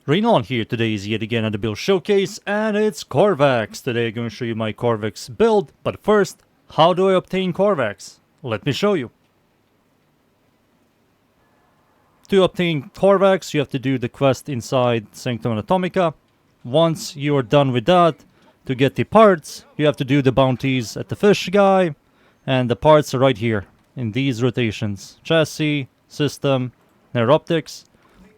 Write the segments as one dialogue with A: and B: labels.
A: Rainollon here. Today is yet again at the build showcase, and it's Qorvex. Today I'm going to show you my Qorvex build, but first, how do I obtain Qorvex? Let me show you. To obtain Qorvex, you have to do the quest inside Sanctum Atomica. Once you are done with that, to get the parts, you have to do the bounties at the fish guy, and the parts are right here, in these rotations. Chassis, system, neuroptics,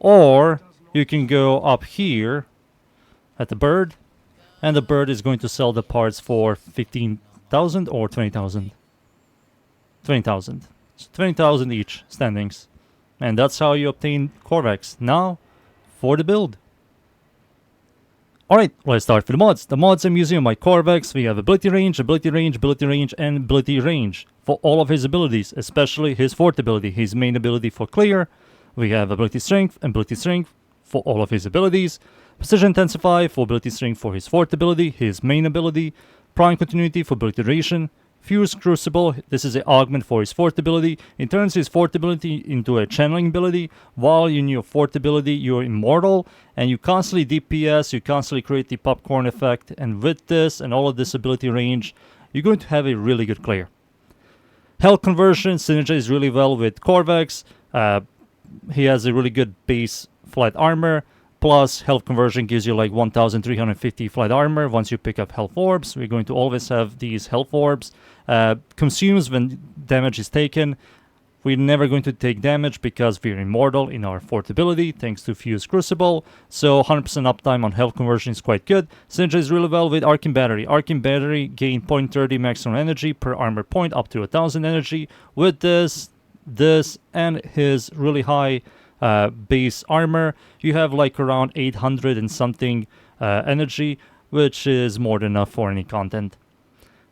A: or you can go up here at the bird, and the bird is going to sell the parts for 15,000 or 20,000. 20,000. 20,000 each standings. And that's how you obtain Qorvex. Now, for the build. Alright, let's start with the mods. The mods I'm using on my Qorvex, we have ability range, ability range, ability range, and ability range for all of his abilities, especially his fourth ability, his main ability for clear. We have ability strength for all of his abilities, precision intensify for ability strength for his fourth ability, his main ability, prime continuity for ability duration, fuse crucible, this is an augment for his fourth ability. It turns his fourth ability into a channeling ability. While in your fourth ability you're immortal and you constantly DPS, you constantly create the popcorn effect, and with this and all of this ability range, you're going to have a really good clear. Health conversion synergizes really well with Qorvex. He has a really good base flight armor, plus health conversion gives you like 1350 flight armor. Once you pick up health orbs, we're going to always have these health orbs. Consumes when damage is taken. We're never going to take damage because we're immortal in our fourth ability thanks to Fuse Crucible, so 100% uptime on health conversion is quite good. Synergizes really well with Arcane Battery. Arcane Battery gain 0.30 maximum energy per armor point, up to 1000 energy. With this and his really high base armor, you have like around 800 and something energy, which is more than enough for any content.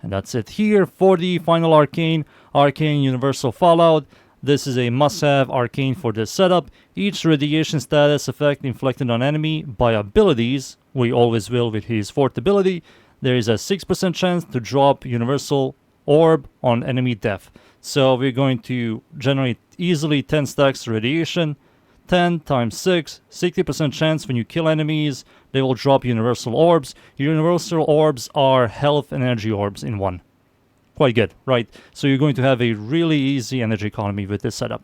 A: And that's it here for the final Arcane Universal Fallout. This is a must-have Arcane for this setup. Each radiation status effect inflicted on enemy by abilities, we always will with his fourth ability, there is a 6% chance to drop Universal Orb on enemy death. So we're going to generate easily 10 stacks radiation. 10 times 6, 60% chance when you kill enemies, they will drop Universal Orbs. Universal Orbs are health and energy orbs in one. Quite good, right? So you're going to have a really easy energy economy with this setup.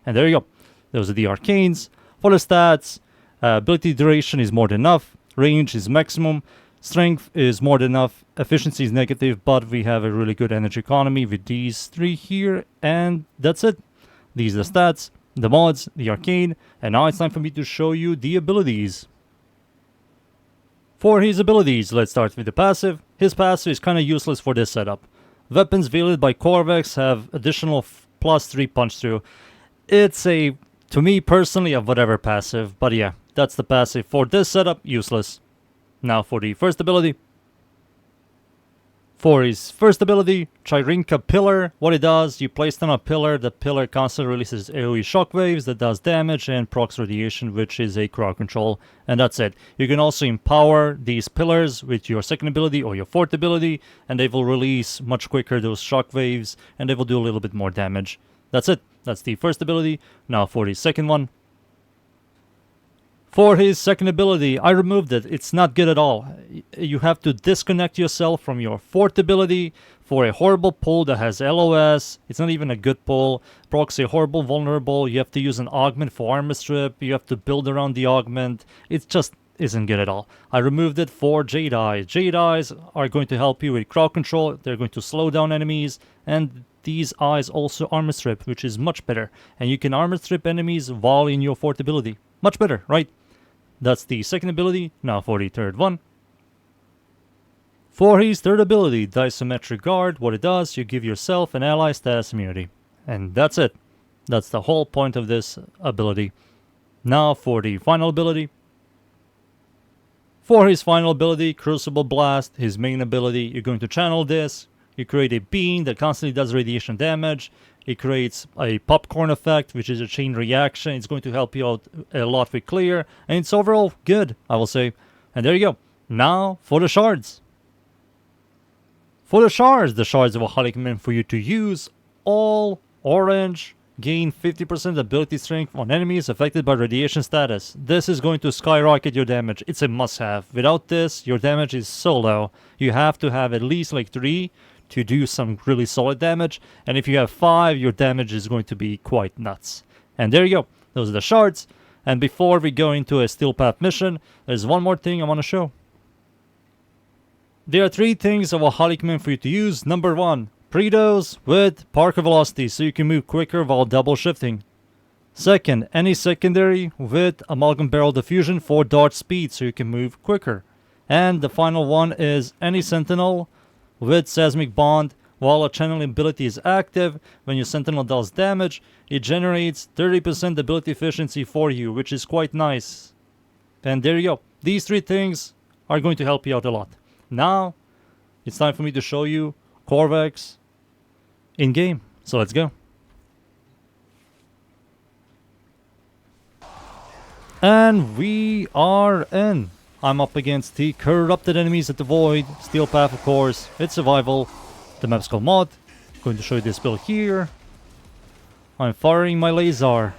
A: And there you go. Those are the Arcanes. For the stats, ability duration is more than enough. Range is maximum. Strength is more than enough. Efficiency is negative, but we have a really good energy economy with these three here. And that's it. These are the stats, the mods, the Arcane, and now it's time for me to show you the abilities. For his abilities, let's start with the passive. His passive is kind of useless for this setup. Weapons wielded by Qorvex have additional +3 punch through. It's a, to me personally, a whatever passive, but yeah, that's the passive. For this setup, useless. Now for the first ability. For his first ability, Chirinka Pillar, what it does, you place it on a pillar, the pillar constantly releases AoE shockwaves that does damage and procs radiation, which is a crowd control, and that's it. You can also empower these pillars with your second ability or your fourth ability, and they will release much quicker those shockwaves, and they will do a little bit more damage. That's it. That's the first ability. Now for the second one. For his second ability, I removed it. It's not good at all. You have to disconnect yourself from your fourth ability for a horrible pull that has LOS. It's not even a good pull. Procs a horrible vulnerable. You have to use an augment for armor strip. You have to build around the augment. It just isn't good at all. I removed it for Jade Eyes. Jade Eyes are going to help you with crowd control. They're going to slow down enemies. And these eyes also armor strip, which is much better. And you can armor strip enemies while in your fourth ability. Much better, right? That's the second ability. Now for the third one. For his third ability, Disometric Guard, what it does, you give yourself an ally status immunity. And that's it. That's the whole point of this ability. Now for the final ability. For his final ability, Crucible Blast, his main ability, you're going to channel this. You create a beam that constantly does radiation damage. It creates a popcorn effect, which is a chain reaction. It's going to help you out a lot with clear. And it's overall good, I will say. And there you go. Now for the shards. For the shards will highly recommend for you to use all orange, gain 50% ability strength on enemies affected by radiation status. This is going to skyrocket your damage. It's a must-have. Without this, your damage is so low. You have to have at least like 3 to do some really solid damage. And if you have 5, your damage is going to be quite nuts. And there you go. Those are the shards. And before we go into a Steel Path mission, there's one more thing I want to show. There are 3 things I will highly recommend for you to use. Number 1, Predos with Parker Velocity, so you can move quicker while double shifting. Second, any secondary with Amalgam Barrel Diffusion for dart speed, so you can move quicker. And the final one is any Sentinel with Seismic Bond. While a channeling ability is active, when your Sentinel does damage, it generates 30% ability efficiency for you, which is quite nice. And there you go. These 3 things are going to help you out a lot. Now, it's time for me to show you Qorvex in-game. So let's go. And we are in. I'm up against the corrupted enemies at the Void. Steel Path, of course. It's survival. The map's called Mod. I'm going to show you this build here. I'm firing my Lazor.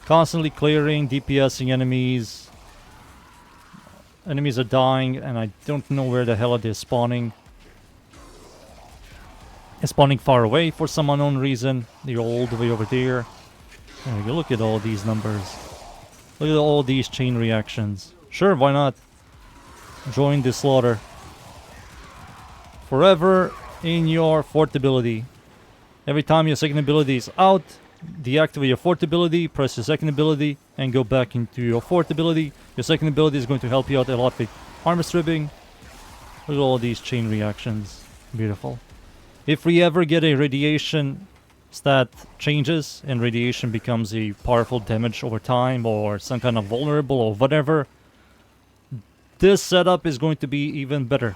A: Constantly clearing, DPSing enemies. Enemies are dying and I don't know where the hell they're spawning. They're spawning far away for some unknown reason. They're all the way over there. There you go. Look at all these numbers. Look at all these chain reactions. Sure, why not? Join the slaughter. Forever in your fort ability. Every time your second ability is out, deactivate your fort ability, press your second ability, and go back into your fort ability. Your second ability is going to help you out a lot with armor stripping. Look at all these chain reactions. Beautiful. If we ever get a radiation stat changes and radiation becomes a powerful damage over time or some kind of vulnerable or whatever, this setup is going to be even better.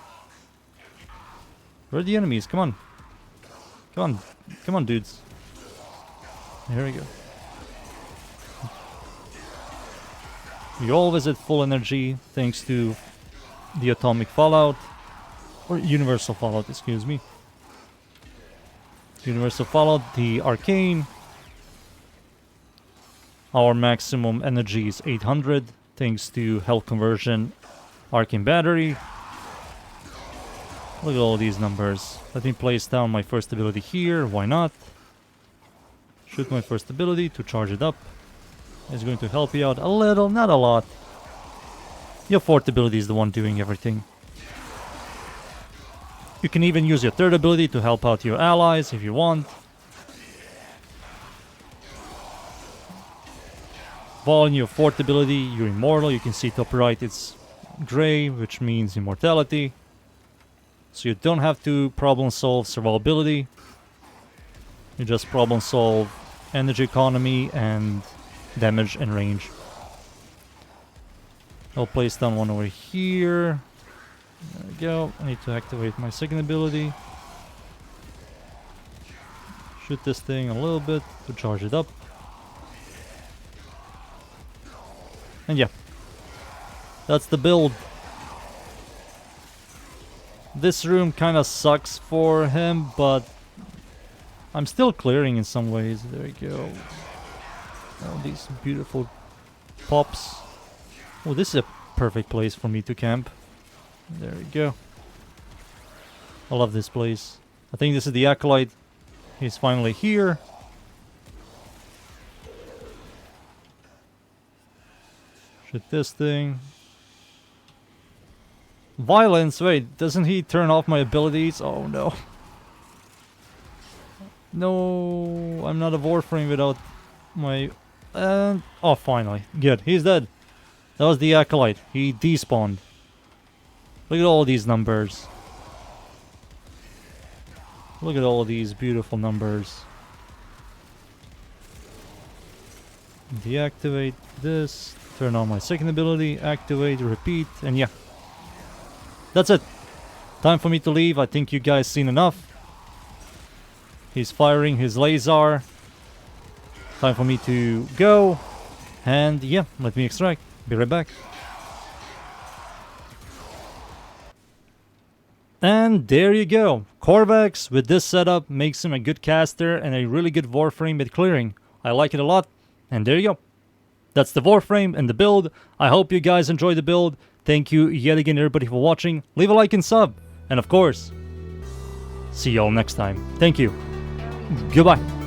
A: Where are the enemies? Come on. Come on. Come on, dudes. Here we go. You're always at full energy thanks to the atomic fallout. Or universal fallout, excuse me. Universal fallout, the arcane. Our maximum energy is 800 thanks to health conversion, arcane battery. Look at all these numbers. Let me place down my first ability here. Why not? Shoot my first ability to charge it up. It's going to help you out a little, not a lot. Your fourth ability is the one doing everything. You can even use your third ability to help out your allies if you want. While in your fourth ability, you're immortal. You can see top right, it's gray, which means immortality. So you don't have to problem solve survivability. You just problem solve energy economy and damage and range. I'll place down one over here. There we go. I need to activate my second ability. Shoot this thing a little bit to charge it up. And yeah, that's the build. This room kind of sucks for him, but I'm still clearing in some ways. There we go. All these beautiful pops. Oh, this is a perfect place for me to camp. There we go. I love this place. I think this is the Acolyte. He's finally here. Shoot this thing. Violence, wait, doesn't he turn off my abilities? Oh no. No, I'm not a Warframe without my... oh, finally. Good, he's dead. That was the Acolyte. He despawned. Look at all these numbers. Look at all these beautiful numbers. Deactivate this. Turn on my second ability. Activate, repeat, and yeah. That's it. Time for me to leave. I think you guys seen enough. He's firing his Lazor. Time for me to go. And yeah, let me extract. Be right back. And there you go. Qorvex with this setup makes him a good caster and a really good Warframe with clearing. I like it a lot. And there you go. That's the Warframe and the build. I hope you guys enjoyed the build. Thank you yet again everybody for watching. Leave a like and sub. And of course, see y'all next time. Thank you. Goodbye.